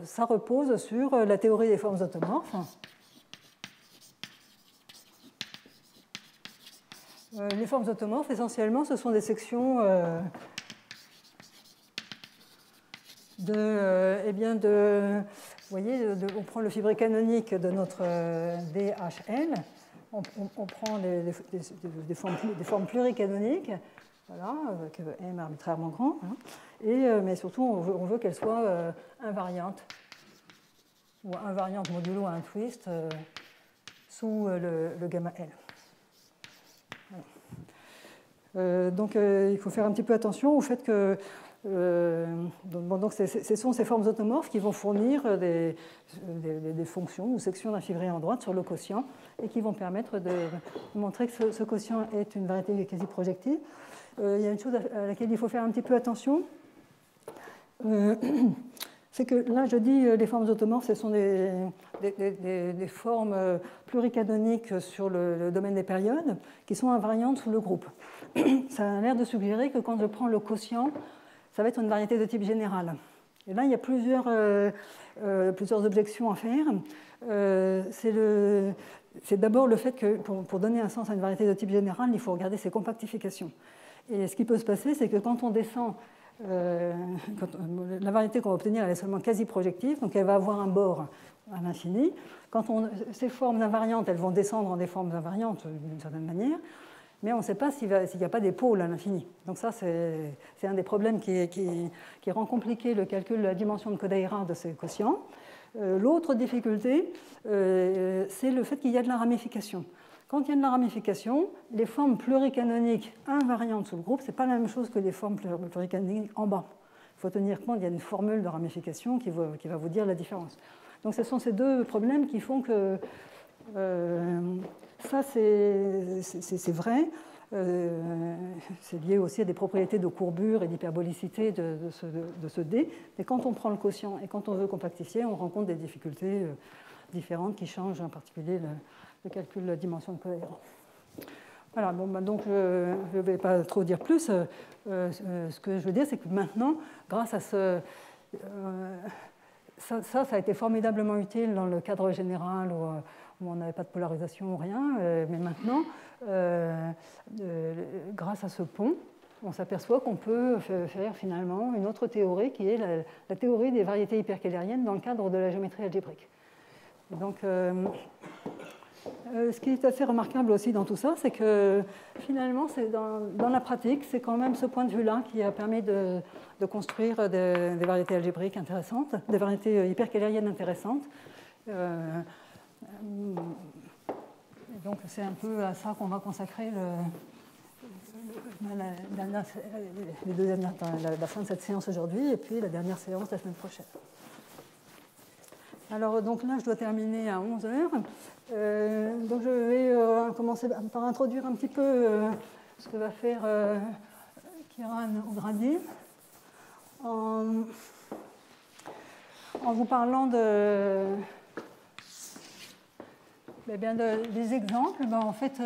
ça repose sur la théorie des formes automorphes. Les formes automorphes, essentiellement, ce sont des sections vous voyez, on prend le fibré canonique de notre DHL, on prend des formes pluricanoniques, voilà, avec M arbitrairement grand, hein, mais surtout on veut qu'elles soient invariantes. ou invariante modulo un twist sous le gamma L. Voilà. Donc il faut faire un petit peu attention au fait que ce sont ces formes automorphes qui vont fournir des fonctions ou sections d'un fibré en droite sur le quotient et qui vont permettre de montrer que ce quotient est une variété quasi-projective. Il y a une chose à laquelle il faut faire un petit peu attention. C'est que là, je dis les formes automorphes, ce sont des formes pluricanoniques sur le domaine des périodes qui sont invariantes sous le groupe. Ça a l'air de suggérer que quand je prends le quotient, ça va être une variété de type général. Et là, il y a plusieurs objections à faire. C'est d'abord le fait que pour donner un sens à une variété de type général, il faut regarder ses compactifications. Et ce qui peut se passer, c'est que quand on descend, la variété qu'on va obtenir, elle est seulement quasi-projective, donc elle va avoir un bord à l'infini. Ces formes invariantes, elles vont descendre en des formes invariantes d'une certaine manière, mais on ne sait pas s'il n'y a pas des pôles à l'infini. Donc ça, c'est un des problèmes qui rend compliqué le calcul de la dimension de Kodaira de ces quotients. L'autre difficulté, c'est le fait qu'il y a de la ramification. Quand il y a de la ramification, les formes pluricanoniques invariantes sous le groupe, ce n'est pas la même chose que les formes pluricanoniques en bas. Il faut tenir compte, il y a une formule de ramification qui va vous dire la différence. Donc ce sont ces deux problèmes qui font que ça, c'est vrai. C'est lié aussi à des propriétés de courbure et d'hyperbolicité de ce D. Mais quand on prend le quotient et quand on veut compactifier, on rencontre des difficultés différentes qui changent en particulier le calcul de la dimension de cohérence. Voilà, bon, donc je ne vais pas trop dire plus. Ce que je veux dire, c'est que maintenant, grâce à ça a été formidablement utile dans le cadre général où on n'avait pas de polarisation ou rien. Mais maintenant, grâce à ce pont, on s'aperçoit qu'on peut faire finalement une autre théorie qui est la théorie des variétés hyperkählériennes dans le cadre de la géométrie algébrique. Et donc, ce qui est assez remarquable aussi dans tout ça, c'est que finalement, dans la pratique, c'est quand même ce point de vue-là qui a permis de construire des variétés algébriques intéressantes, des variétés hyperkählériennes intéressantes. Et donc, c'est un peu à ça qu'on va consacrer la fin de cette séance aujourd'hui et puis la dernière séance la semaine prochaine. Alors, donc là, je dois terminer à 11 heures. Donc, je vais commencer par introduire un petit peu ce que va faire Kiran Ougradi en vous parlant des exemples. En fait,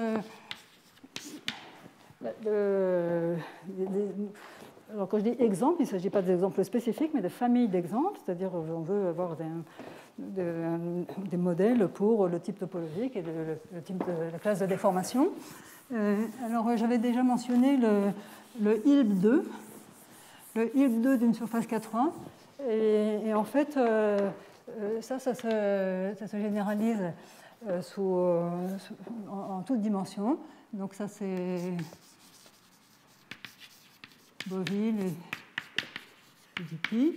alors, quand je dis exemples, il ne s'agit pas d'exemples spécifiques, mais de familles d'exemples, c'est-à-dire on veut avoir des modèles pour le type topologique et le type de la classe de déformation. Alors, j'avais déjà mentionné le HILB2, le HILB2 d'une surface K3, et en fait, ça se généralise en toutes dimensions. Donc, ça, c'est Beauville et Dickey.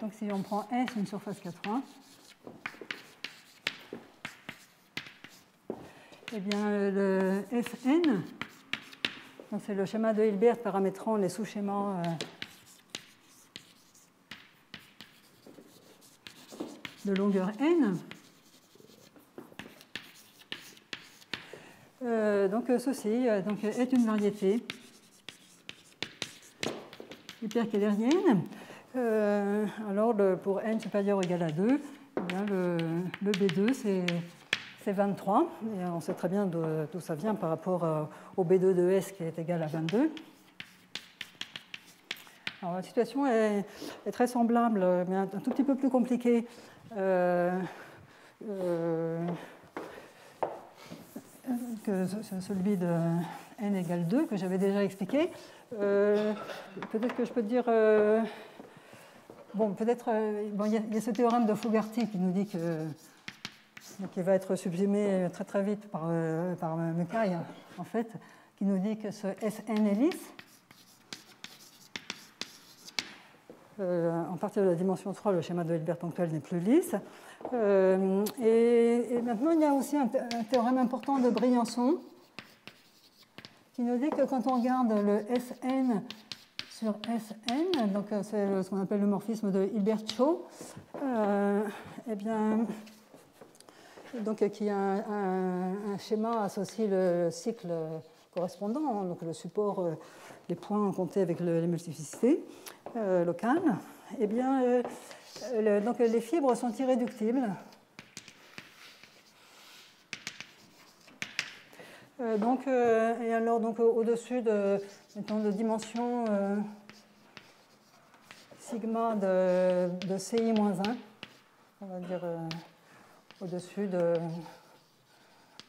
Donc, si on prend S, une surface K3, eh bien, le Fn, c'est le schéma de Hilbert paramétrant les sous-schémas de longueur n. Donc, ceci est une variété hyperkählérienne. Alors, pour n supérieur ou égal à 2, eh bien, le B2, c'est 23. Et on sait très bien d'où ça vient par rapport au B2 de S qui est égal à 22. Alors, la situation est très semblable, mais un tout petit peu plus compliquée. Que celui de n égale 2, que j'avais déjà expliqué. Peut-être que je peux dire... il y a ce théorème de Fogarty qui nous dit qu'il va être sublimé très très vite par Mukai, en fait, qui nous dit que ce Sn est lisse. En partir de la dimension 3, le schéma de Hilbert ponctuel n'est plus lisse. Et maintenant, il y a aussi un théorème important de Briançon qui nous dit que quand on regarde le Sn sur Sn, donc c'est ce qu'on appelle le morphisme de Hilbert-Shaw, eh bien, donc qui a un schéma associé le cycle correspondant, donc le support, les points comptés avec les multiplicités locales, eh bien, donc les fibres sont irréductibles. Et alors, donc, au-dessus de dimension sigma de CI-1, on va dire au-dessus de...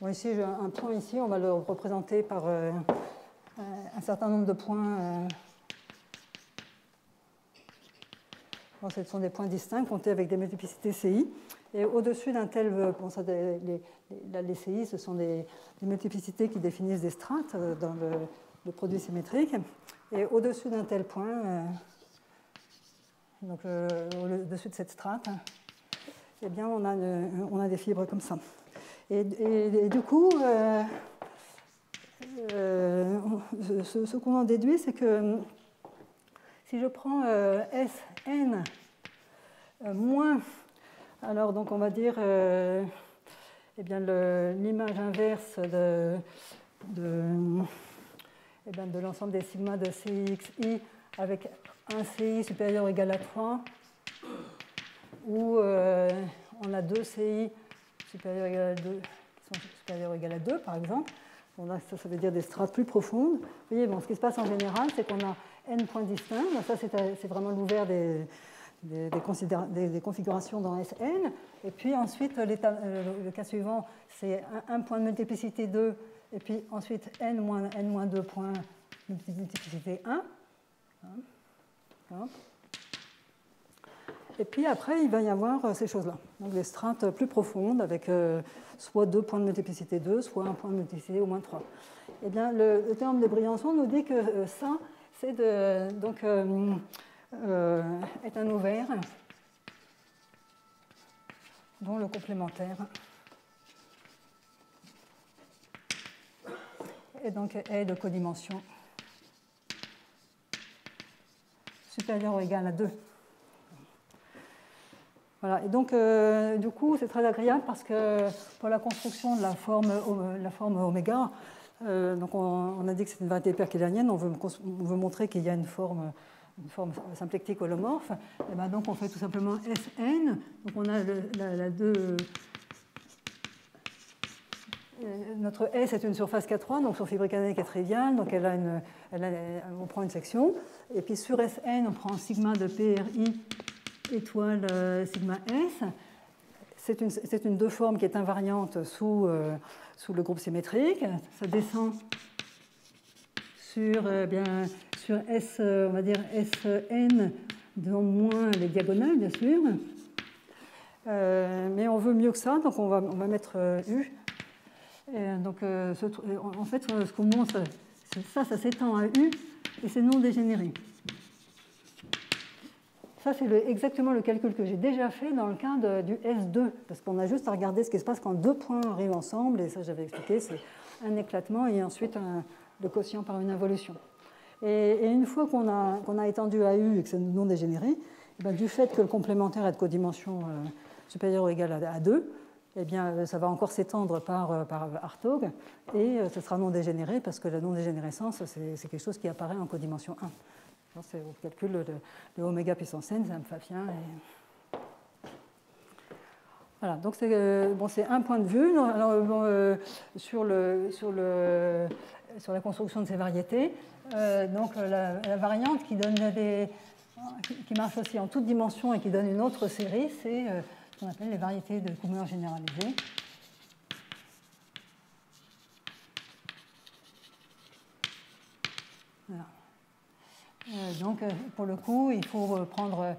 Bon, ici, j'ai un point ici, on va le représenter par un certain nombre de points. Bon, ce sont des points distincts comptés avec des multiplicités CI. Et au-dessus d'un tel... Bon, ça, les CI, ce sont des multiplicités qui définissent des strates dans le produit symétrique. Et au-dessus d'un tel point, donc au-dessus de cette strate, eh bien, on a des fibres comme ça. Et du coup, ce qu'on en déduit, c'est que si je prends Sn moins, alors donc on va dire eh bien l'image inverse de l'ensemble des sigmas de CXI avec un CI supérieur ou égal à 3, où on a deux CI supérieurs ou égal à 2 qui sont supérieurs ou égal à 2, par exemple. Bon, là, ça veut dire des strates plus profondes. Vous voyez, bon, ce qui se passe en général, c'est qu'on a n points distincts. Donc ça, c'est vraiment l'ouvert des configurations dans Sn. Et puis ensuite, le cas suivant, c'est un point de multiplicité 2, et puis ensuite n-2 points de multiplicité 1. Et puis après, il va y avoir ces choses-là. Donc des strates plus profondes avec soit 2 points de multiplicité 2, soit 1 point de multiplicité au moins 3. Eh bien, le théorème de Briançon nous dit que ça, c'est est un ouvert dont le complémentaire est donc est de codimension supérieure ou égale à 2. Voilà. Et donc, du coup, c'est très agréable parce que pour la construction de la forme oméga, donc on a dit que c'est une variété hyperkélianienne, on veut montrer qu'il y a une forme symplectique holomorphe. Et ben donc on fait tout simplement Sn. Donc on a notre S est une surface K3, donc son fibre canonique est triviale, donc on prend une section. Et puis sur Sn, on prend sigma de PRI étoile sigma S. C'est une deux formes qui est invariante sous le groupe symétrique. Ça descend sur S, on va dire Sn, dont moins les diagonales, bien sûr. Mais on veut mieux que ça, donc on va mettre U. Et donc, en fait, ce qu'on montre, ça s'étend à U, et c'est non dégénéré. Ça, c'est exactement le calcul que j'ai déjà fait dans le cas du S2, parce qu'on a juste à regarder ce qui se passe quand deux points arrivent ensemble, et ça, j'avais expliqué, c'est un éclatement et ensuite le quotient par une involution. Et une fois qu'on a étendu à U et que c'est non dégénéré, et bien, du fait que le complémentaire est de codimension supérieure ou égale à 2, eh bien, ça va encore s'étendre par Hartog, et ce sera non dégénéré, parce que la non-dégénérescence, c'est quelque chose qui apparaît en codimension 1. C'est au calcul de oméga puissance n, c'est un pfaffien. Voilà, donc c'est un point de vue. Alors, sur la construction de ces variétés, donc la variante qui donne qui marche aussi en toute dimension et qui donne une autre série, c'est ce qu'on appelle les variétés de Kummer généralisées. Voilà. Donc, pour le coup, il faut prendre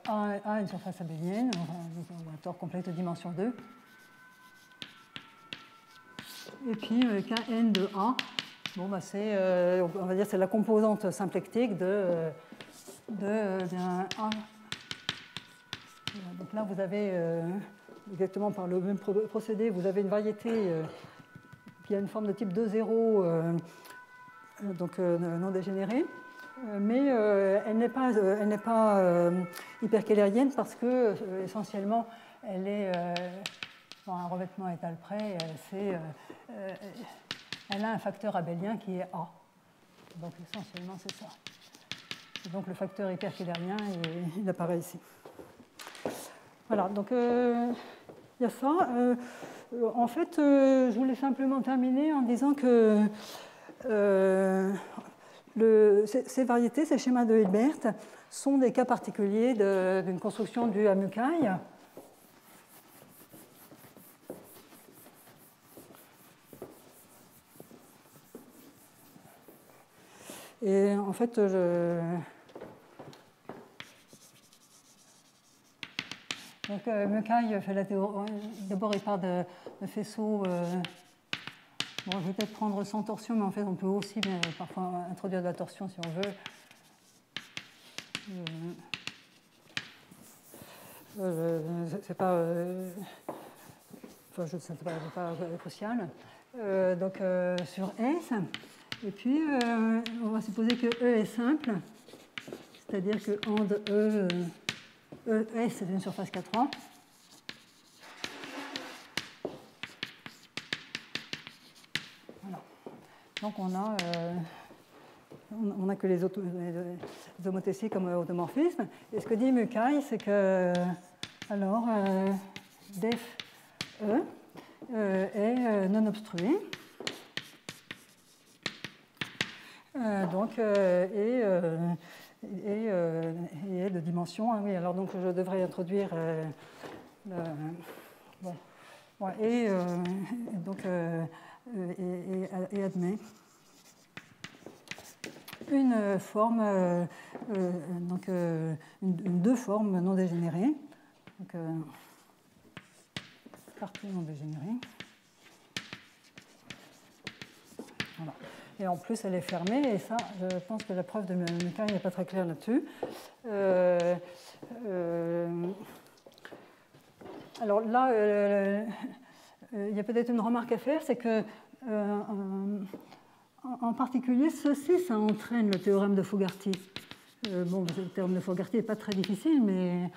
A une surface abélienne, un tore complet de dimension 2. Et puis, Kn de A, bon, bah, on va dire c'est la composante symplectique de bien, A. Donc là, vous avez, exactement par le même procédé, vous avez une variété qui a une forme de type 2,0, donc non dégénérée. Mais elle n'est pas hyperkélérienne parce que, essentiellement, elle est dans un revêtement étal près, elle a un facteur abélien qui est A. Donc essentiellement, c'est ça. Et donc le facteur hyperkélérien, il apparaît ici. Voilà, donc il y a ça. En fait, je voulais simplement terminer en disant que ces variétés, ces schémas de Hilbert, sont des cas particuliers d'une construction du Hamukai. Et en fait, donc, Mukai fait la théorie. D'abord, il part de faisceaux. Bon, je vais peut-être prendre sans torsion, mais en fait, on peut aussi parfois introduire de la torsion si on veut. C'est pas. Enfin, c'est pas crucial. Donc, sur S. Et puis, on va supposer que E est simple, c'est-à-dire que and S c'est une surface K3. Voilà. Donc, on a que les homothéties comme automorphisme. Et ce que dit Mukai, c'est que, alors, def E est non obstrué. Donc, et est de dimension. Oui, alors donc je devrais introduire bon, ouais, et admet une forme, donc deux formes non dégénérées, donc partout non dégénérées. Voilà. Et en plus, elle est fermée, et ça, je pense que la preuve de Mukai n'est pas très claire là-dessus. Alors là, il y a peut-être une remarque à faire, c'est que, en particulier, ceci, ça entraîne le théorème de Fogarty. Bon, le théorème de Fogarty n'est pas très difficile, mais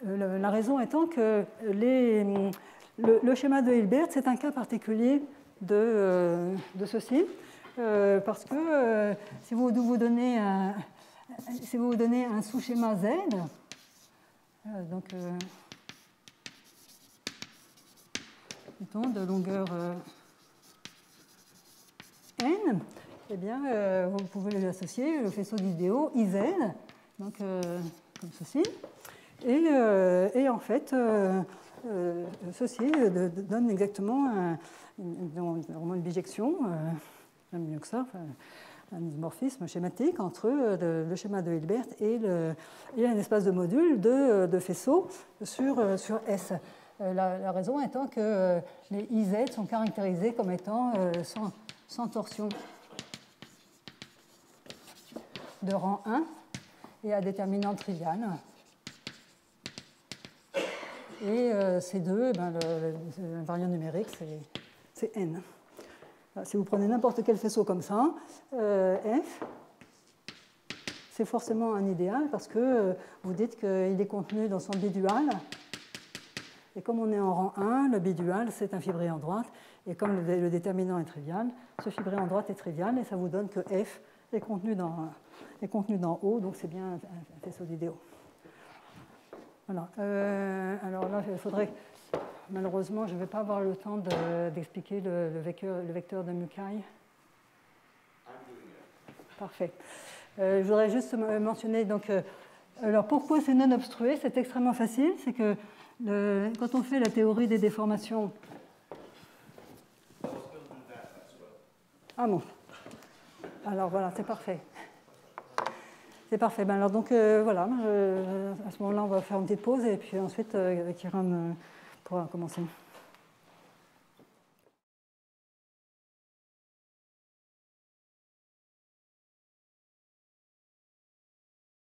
la raison étant que le schéma de Hilbert, c'est un cas particulier de ceci, parce que si vous vous donnez un sous-schéma Z, donc mettons de longueur n, eh bien, vous pouvez les associer, le faisceau d'idéaux IZ, donc comme ceci, et en fait, ceci donne exactement une bijection, même mieux que ça, un isomorphisme schématique entre le schéma de Hilbert et un espace de module de faisceaux sur S. La raison étant que les IZ sont caractérisés comme étant sans torsion de rang 1 et à déterminant trivial. Et C2, ben, le variant numérique, c'est N. Alors, si vous prenez n'importe quel faisceau comme ça, F, c'est forcément un idéal parce que vous dites qu'il est contenu dans son bidual. Et comme on est en rang 1, le bidual, c'est un fibré en droite. Et comme le déterminant est trivial, ce fibré en droite est trivial. Et ça vous donne que F est contenu dans O, donc c'est bien un faisceau d'idéaux. Voilà. Alors là, il faudrait... Malheureusement, je ne vais pas avoir le temps d'expliquer le vecteur de Mukai. Parfait. Je voudrais juste mentionner, donc, alors pourquoi c'est non obstrué? C'est extrêmement facile. C'est que quand on fait la théorie des déformations... Ah bon. Alors voilà, c'est parfait. C'est parfait. Ben alors donc voilà, à ce moment-là, on va faire une petite pause et puis ensuite, Kiran pourra commencer.